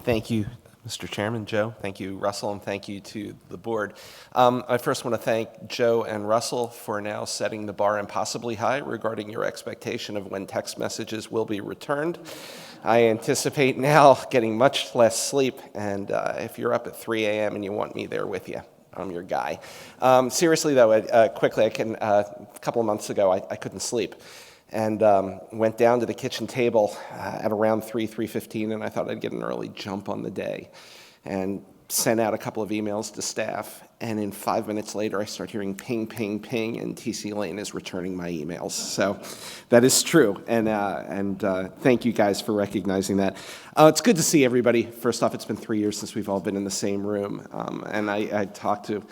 Thank you, Mr. Chairman, Joe. Thank you, Russell, and thank you to the board. I first want to thank Joe and Russell for now setting the bar impossibly high regarding your expectation of when text messages will be returned. I anticipate now getting much less sleep, and if you're up at 3 a.m. and you want me there with you, I'm your guy. Seriously, though, quickly, a couple of months ago, I couldn't sleep. And went down to the kitchen table at around 3:15, and I thought I'd get an early jump on the day, and sent out a couple of emails to staff. And in 5 minutes later, I start hearing ping, ping, ping, and TC Lane is returning my emails. So that is true, and thank you guys for recognizing that. It's good to see everybody. First off, it's been 3 years since we've all been in the same room, and I talked to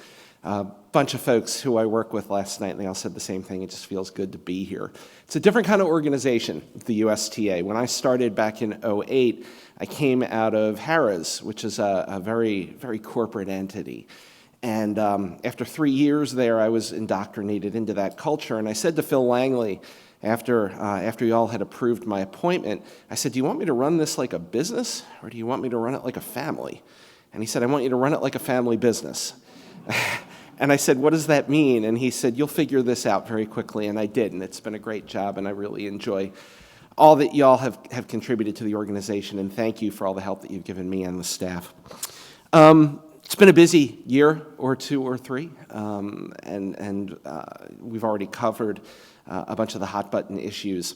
a bunch of folks who I work with last night, and they all said the same thing. It just feels good to be here. It's a different kind of organization, the USTA. When I started back in '08, I came out of Harrah's, which is a very, very corporate entity. And after 3 years there, I was indoctrinated into that culture. And I said to Phil Langley, after you all had approved my appointment, I said, do you want me to run this like a business, or do you want me to run it like a family? And he said, I want you to run it like a family business. And I said, what does that mean? And he said, you'll figure this out very quickly. And I did, and it's been a great job, and I really enjoy all that y'all have contributed to the organization, and thank you for all the help that you've given me and the staff. It's been a busy year or two or three, and we've already covered a bunch of the hot-button issues.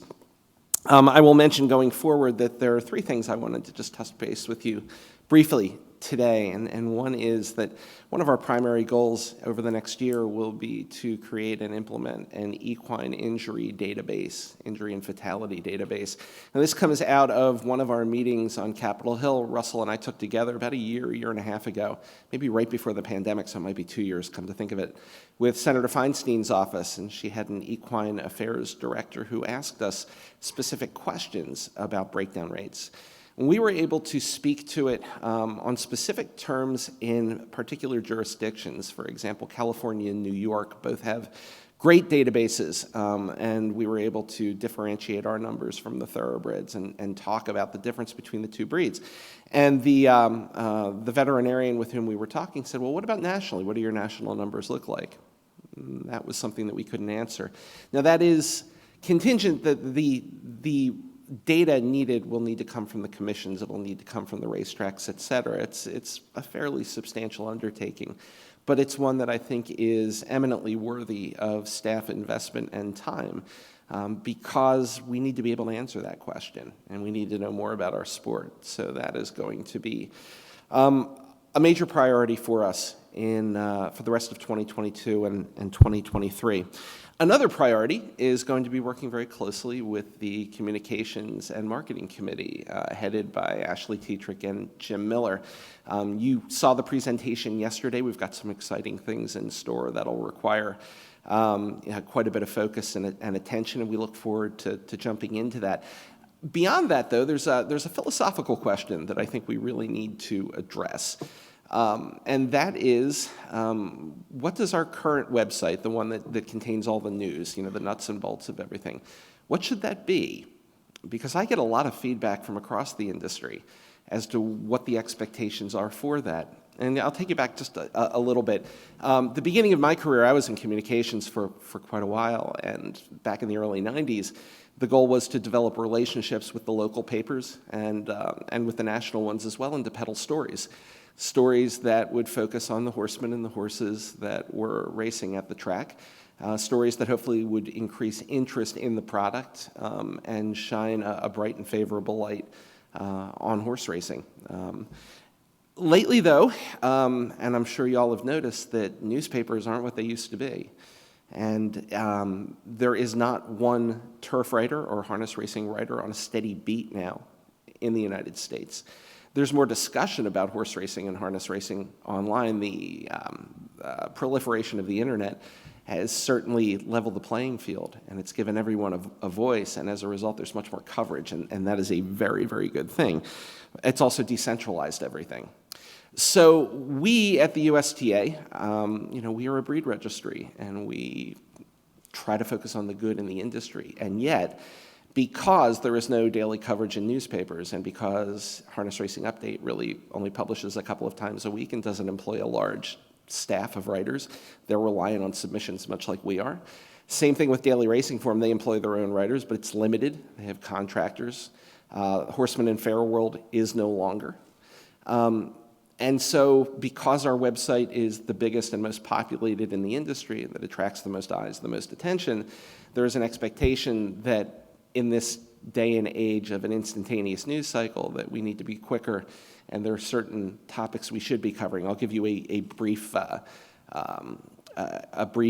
I will mention going forward that there are three things I wanted to just touch base with you briefly today, and one is that one of our primary goals over the next year will be to create and implement an equine injury database, injury and fatality database. And this comes out of one of our meetings on Capitol Hill. Russell and I took together about a year and a half ago, maybe right before the pandemic, so it might be 2 years, come to think of it, with Senator Feinstein's office, and she had an equine affairs director who asked us specific questions about breakdown rates. And we were able to speak to it on specific terms in particular jurisdictions. For example, California and New York both have great databases, and we were able to differentiate our numbers from the thoroughbreds and talk about the difference between the two breeds. And the veterinarian with whom we were talking said, well, what about nationally? What do your national numbers look like? And that was something that we couldn't answer. Now, that is contingent that the data needed will need to come from the commissions, it will need to come from the racetracks, et cetera. It's a fairly substantial undertaking, but it's one that I think is eminently worthy of staff investment and time, because we need to be able to answer that question, and we need to know more about our sport. So that is going to be a major priority for us for the rest of 2022 and 2023. Another priority is going to be working very closely with the Communications and Marketing Committee, headed by Ashley Tetrick and Jim Miller. You saw the presentation yesterday. We've got some exciting things in store that'll require quite a bit of focus and attention, and we look forward to jumping into that. Beyond that, though, there's a philosophical question that I think we really need to address. And that is, what does our current website, the one that contains all the news, the nuts and bolts of everything, what should that be? Because I get a lot of feedback from across the industry as to what the expectations are for that. And I'll take you back just a little bit. The beginning of my career, I was in communications for quite a while, and back in the early 90s, the goal was to develop relationships with the local papers and with the national ones as well, and to peddle stories that would focus on the horsemen and the horses that were racing at the track, stories that hopefully would increase interest in the product and shine a bright and favorable light on horse racing. Lately, though, and I'm sure y'all have noticed that newspapers aren't what they used to be. And there is not one turf writer or harness racing writer on a steady beat now in the United States. There's more discussion about horse racing and harness racing online. The proliferation of the internet has certainly leveled the playing field, and it's given everyone a voice, and as a result, there's much more coverage, and that is a very, very good thing. It's also decentralized everything. So we at the USTA, we are a breed registry, and we try to focus on the good in the industry, and yet, because there is no daily coverage in newspapers, and because Harness Racing Update really only publishes a couple of times a week and doesn't employ a large staff of writers, they're reliant on submissions much like we are. Same thing with Daily Racing Form. They employ their own writers, but it's limited. They have contractors. Horseman and Fair World is no longer. And so because our website is the biggest and most populated in the industry, that attracts the most eyes, the most attention, there is an expectation that in this day and age of an instantaneous news cycle that we need to be quicker, and there are certain topics we should be covering. I'll give you a brief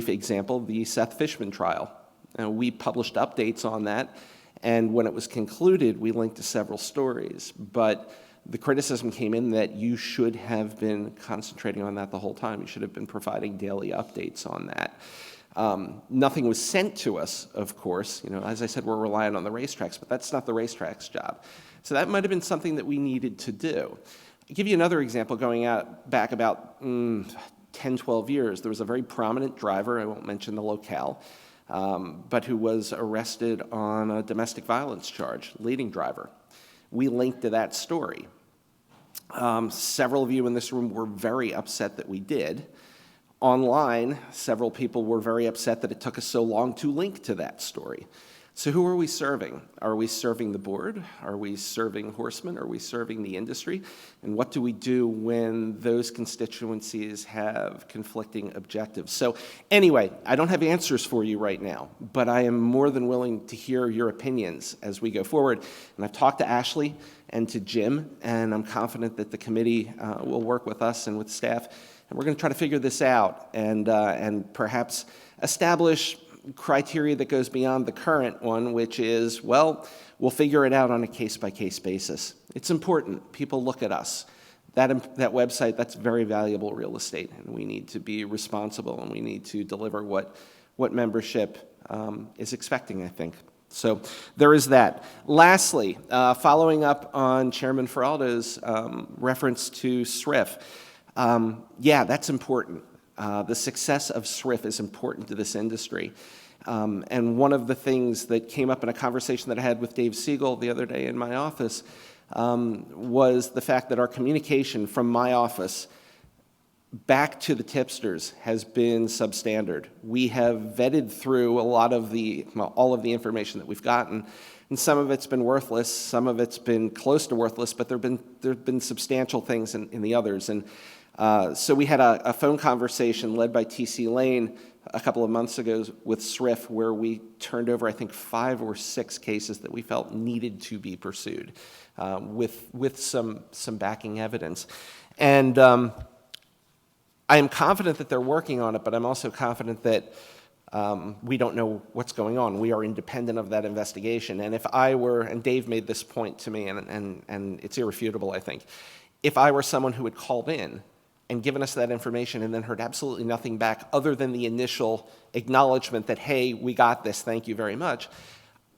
example, the Seth Fishman trial. We published updates on that, and when it was concluded, we linked to several stories, but the criticism came in that you should have been concentrating on that the whole time. You should have been providing daily updates on that. Nothing was sent to us, of course. As I said, we're reliant on the racetracks, but that's not the racetrack's job. So that might have been something that we needed to do. I'll give you another example going back about 10, 12 years. There was a very prominent driver, I won't mention the locale, but who was arrested on a domestic violence charge, leading driver. We linked to that story. Several of you in this room were very upset that we did. Online, several people were very upset that it took us so long to link to that story. So who are we serving? Are we serving the board? Are we serving horsemen? Are we serving the industry? And what do we do when those constituencies have conflicting objectives? So anyway, I don't have answers for you right now, but I am more than willing to hear your opinions as we go forward. And I've talked to Ashley and to Jim, and I'm confident that the committee will work with us and with staff. And we're going to try to figure this out and perhaps establish criteria that goes beyond the current one, which is, well, we'll figure it out on a case-by-case basis. It's important. People look at us. That website, that's very valuable real estate, and we need to be responsible, and we need to deliver what membership is expecting, I think. So there is that. Lastly, following up on Chairman Feraldo's reference to SRIF, yeah, that's important. The success of SRIF is important to this industry. And one of the things that came up in a conversation that I had with Dave Siegel the other day in my office was the fact that our communication from my office back to the tipsters has been substandard. We have vetted through all of the information that we've gotten, and some of it's been worthless, some of it's been close to worthless, but there have been substantial things in the others. And so we had a phone conversation led by T.C. Lane a couple of months ago with SRIF, where we turned over, I think, 5 or 6 cases that we felt needed to be pursued with some backing evidence. And I am confident that they're working on it, but I'm also confident that we don't know what's going on. We are independent of that investigation. And if I were, and Dave made this point to me, and it's irrefutable, I think, if I were someone who had called in and given us that information and then heard absolutely nothing back other than the initial acknowledgement that, hey, we got this, thank you very much,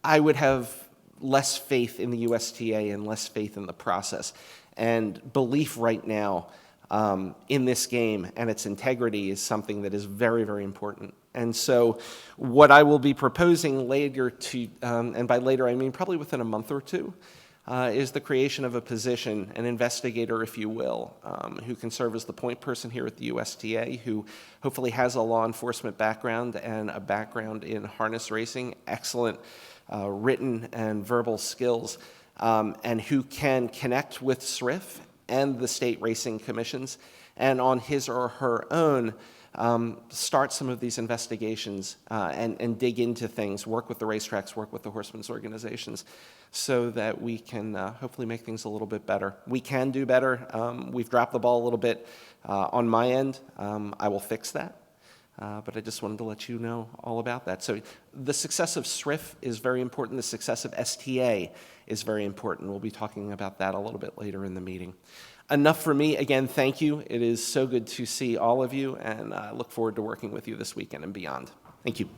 I would have less faith in the USTA and less faith in the process. And belief right now in this game and its integrity is something that is very, very important. And so what I will be proposing later and by later I mean probably within a month or two, is the creation of a position, an investigator, if you will, who can serve as the point person here at the USTA, who hopefully has a law enforcement background and a background in harness racing, excellent written and verbal skills, and who can connect with SRIF and the state racing commissions, and on his or her own, start some of these investigations and dig into things, work with the racetracks, work with the horsemen's organizations, so that we can hopefully make things a little bit better. We can do better. We've dropped the ball a little bit on my end. I will fix that. But I just wanted to let you know all about that. So the success of SRIF is very important. The success of STA is very important. We'll be talking about that a little bit later in the meeting. Enough for me. Again, thank you. It is so good to see all of you, and I look forward to working with you this weekend and beyond. Thank you.